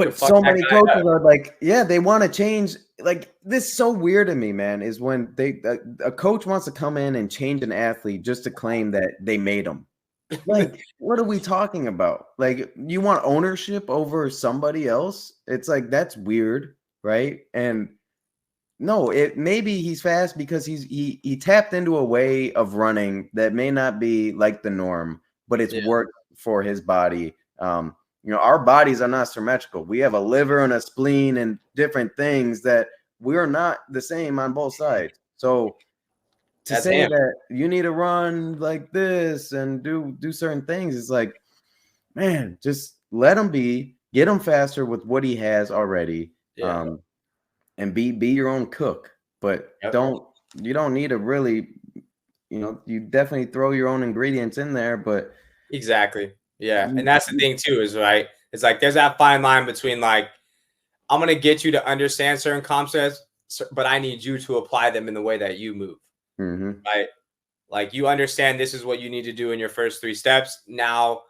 But so many coaches are like, yeah, they want to change. Like, this is so weird to me, man, is when a coach wants to come in and change an athlete just to claim that they made them. Like, what are we talking about? Like, you want ownership over somebody else? It's like, that's weird, right? And no, maybe he's fast because he tapped into a way of running that may not be like the norm, but it's worked for his body. Our bodies are not symmetrical. We have a liver and a spleen and different things that we're not the same on both sides. So to say that you need to run like this and do certain things is like, man, just let him be, get him faster with what he has already. And be your own cook, but you don't need to really, you definitely throw your own ingredients in there, but exactly. Yeah. And that's the thing too, is right. It's like, there's that fine line between like, I'm going to get you to understand certain concepts, but I need you to apply them in the way that you move. Right. Like, you understand this is what you need to do in your first 3 steps. Now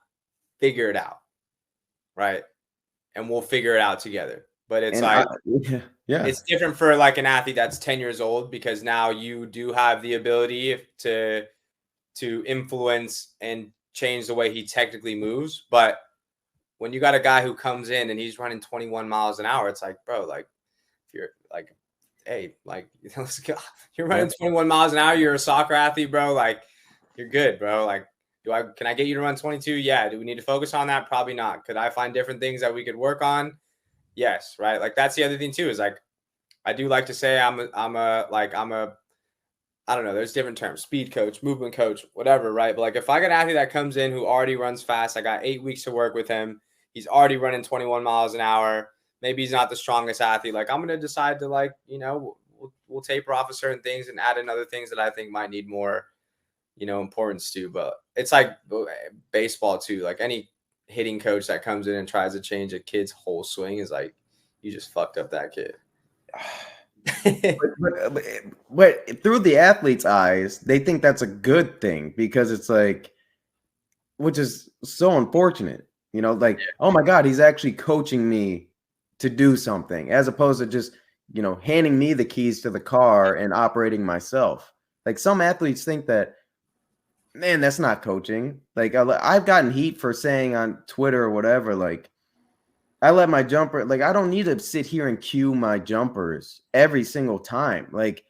figure it out. Right. And we'll figure it out together. But it's it's different for like an athlete that's 10 years old, because now you do have the ability to influence and change the way he technically moves. But when you got a guy who comes in and he's running 21 miles an hour, it's like, bro, like, if you're like, hey, like, let's go. You're running 21 miles an hour. You're a soccer athlete, bro. Like, you're good, bro. Like, can I get you to run 22? Yeah. Do we need to focus on that? Probably not. Could I find different things that we could work on? Yes. Right. Like, that's the other thing too, is like, I do like to say I don't know, there's different terms, speed coach, movement coach, whatever. Right. But like, if I got an athlete that comes in who already runs fast, I got 8 weeks to work with him. He's already running 21 miles an hour. Maybe he's not the strongest athlete. Like, I'm going to decide to, like, we'll taper off of certain things and add in other things that I think might need more, importance to. But it's like baseball too. Like, any hitting coach that comes in and tries to change a kid's whole swing is like, you just fucked up that kid. but through the athlete's eyes, they think that's a good thing, because it's like, which is so unfortunate, like, oh my God, he's actually coaching me to do something, as opposed to just, handing me the keys to the car and operating myself. Like, some athletes think that, man, that's not coaching. Like, I've gotten heat for saying on Twitter or whatever, like, I let my jumper, like, I don't need to sit here and cue my jumpers every single time. Like,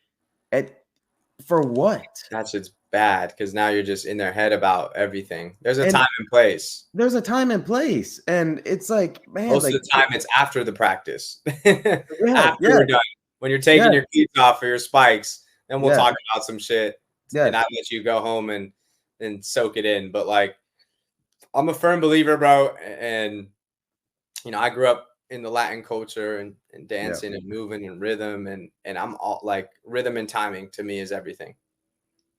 for what? That's just bad, because now you're just in their head about everything. There's a time and place. There's a time and place. And it's like, man. Most of the time, it's after the practice. After we're done. When you're taking your cleats off for your spikes, then we'll talk about some shit. And I let you go home and soak it in. But, like, I'm a firm believer, bro. And, I grew up in the Latin culture and dancing and moving and rhythm. And I'm all like, rhythm and timing to me is everything.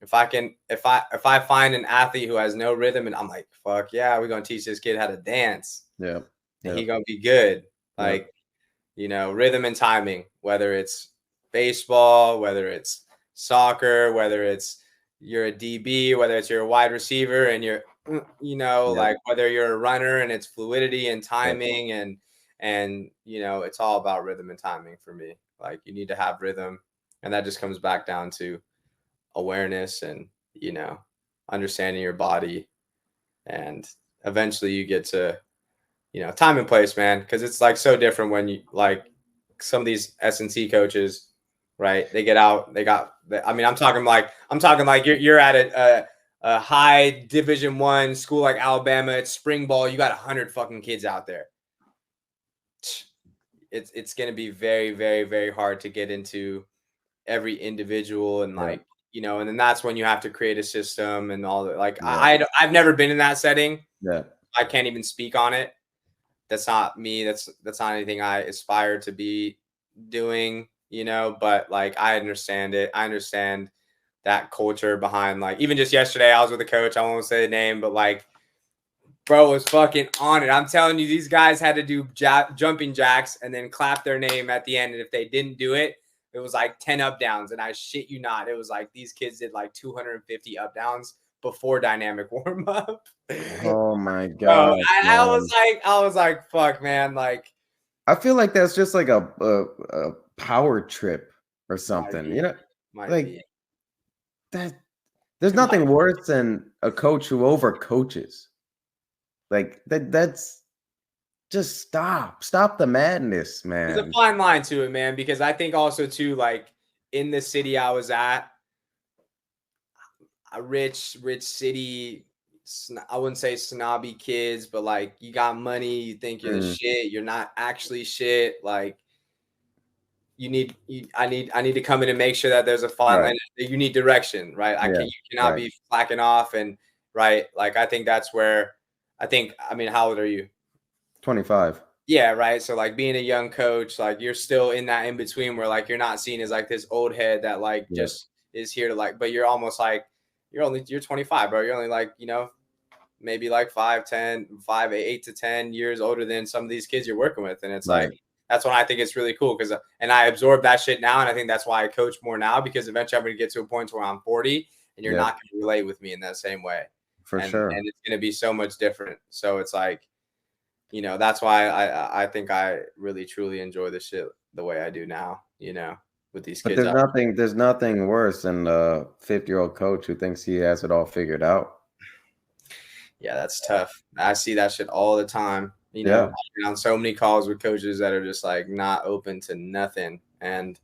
If I find an athlete who has no rhythm, and I'm like, fuck yeah, we're going to teach this kid how to dance. And he's going to be good. Like, rhythm and timing, whether it's baseball, whether it's soccer, whether it's you're a DB, whether it's you're a wide receiver and you're, like, whether you're a runner and it's fluidity and timing and, it's all about rhythm and timing for me. Like, you need to have rhythm, and that just comes back down to awareness and, understanding your body. And eventually you get to, time and place, man. Because it's like so different when you, like, some of these S&T coaches, right? They get out, I'm talking like you're at a high Division I school like Alabama. It's spring ball. You got 100 fucking kids out there. It's going to be very, very, very hard to get into every individual, and like, and then that's when you have to create a system and all that. Like, I've never been in that setting. I can't even speak on it. That's not me. That's not anything I aspire to be doing, but like, I understand it. I understand that culture behind, like, even just yesterday, I was with a coach. I won't say the name, but like, bro was fucking on it. I'm telling you, these guys had to do jumping jacks and then clap their name at the end. And if they didn't do it, it was like 10 up downs. And I shit you not, it was like these kids did like 250 up downs before dynamic warm up. Oh my God. I was like, fuck, man. Like, I feel like that's just like a power trip or something, you know, like that. There's nothing worse than a coach who overcoaches. Like that's just stop the madness, man. There's a fine line to it, man, because I think also too, like in the city I was at, a rich city. I wouldn't say snobby kids, but like you got money, you think you're the shit, you're not actually shit. Like I need to come in and make sure that there's a fine line. You need direction, right? You cannot be slacking off and right. Like I think that's where I mean, how old are you? 25. Yeah, right. So like being a young coach, like you're still in that in between where like you're not seen as like this old head that like just is here to like, but you're almost like you're 25, bro. You're only like, you know, maybe like 8 to 10 years older than some of these kids you're working with. And it's like, that's when I think it's really cool because, and I absorb that shit now. And I think that's why I coach more now, because eventually I'm going to get to a point where I'm 40 and you're not going to relate with me in that same way. For sure. And it's going to be so much different. So it's like, you know, that's why I think I really truly enjoy this shit the way I do now, you know, with these kids. But there's nothing worse than a 50-year-old coach who thinks he has it all figured out. Yeah, that's tough. I see that shit all the time. You know, on so many calls with coaches that are just like not open to nothing. And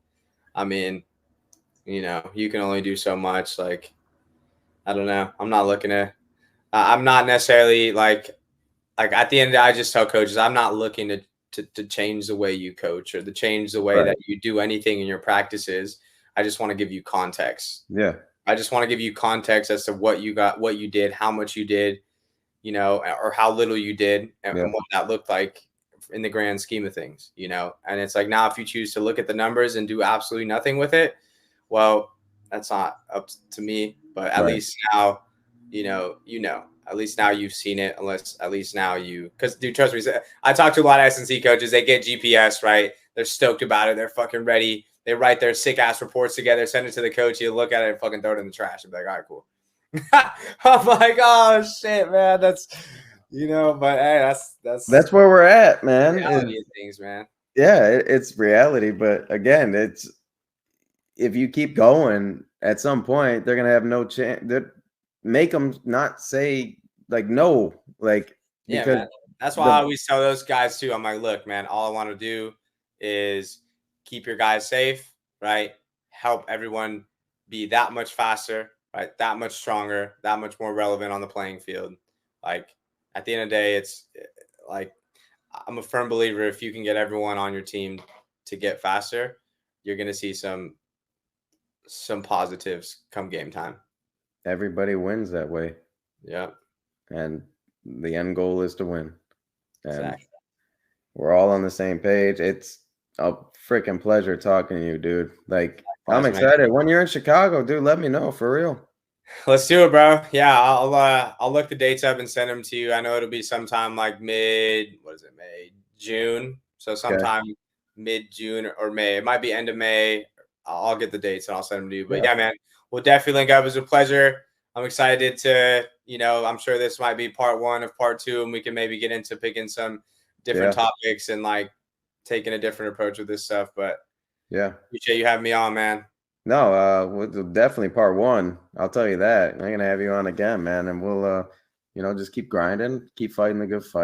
I mean, you know, you can only do so much. Like, I don't know. I'm not looking to, I'm not necessarily like at the end of the day, I just tell coaches, I'm not looking to change the way you coach or to change the way that you do anything in your practices. I just want to give you context. Yeah. I just want to give you context as to what you got, what you did, how much you did, you know, or how little you did and what that looked like in the grand scheme of things, you know? And it's like, now if you choose to look at the numbers and do absolutely nothing with it, well, that's not up to me, but at least now, at least now you've seen it, at least now because dude, trust me, I talk to a lot of S&C coaches, they get GPS, right? They're stoked about it. They're fucking ready. They write their sick ass reports together, send it to the coach. You look at it and fucking throw it in the trash and be like, all right, cool. I'm like, oh shit, man. That's, you know, but hey, that's where we're at, man. Reality of things, man. Yeah, it's reality. But again, it's if you keep going, at some point they're gonna have no chance. Make them not say like no, like because man. That's why I always tell those guys too. I'm like, look, man, all I want to do is keep your guys safe, right? Help everyone be that much faster, right? That much stronger, that much more relevant on the playing field. Like at the end of the day, it's like I'm a firm believer if you can get everyone on your team to get faster, you're going to see some positives come game time. Everybody wins that way. Yeah. And the end goal is to win. And we're all on the same page. It's a freaking pleasure talking to you, dude. Like, I'm excited. When you're in Chicago, dude, let me know for real. Let's do it, bro. Yeah, I'll look the dates up and send them to you. I know it'll be sometime like May, June. So sometime mid-June or May. It might be end of May. I'll get the dates and I'll send them to you. But yeah, man, we'll definitely link up. It was a pleasure. I'm excited to, you know, I'm sure this might be part 1 of part 2, and we can maybe get into picking some different topics and like taking a different approach with this stuff. But yeah, appreciate you having me on, man. No, definitely part 1. I'll tell you that. I'm gonna have you on again, man, and we'll, you know, just keep grinding, keep fighting the good fight.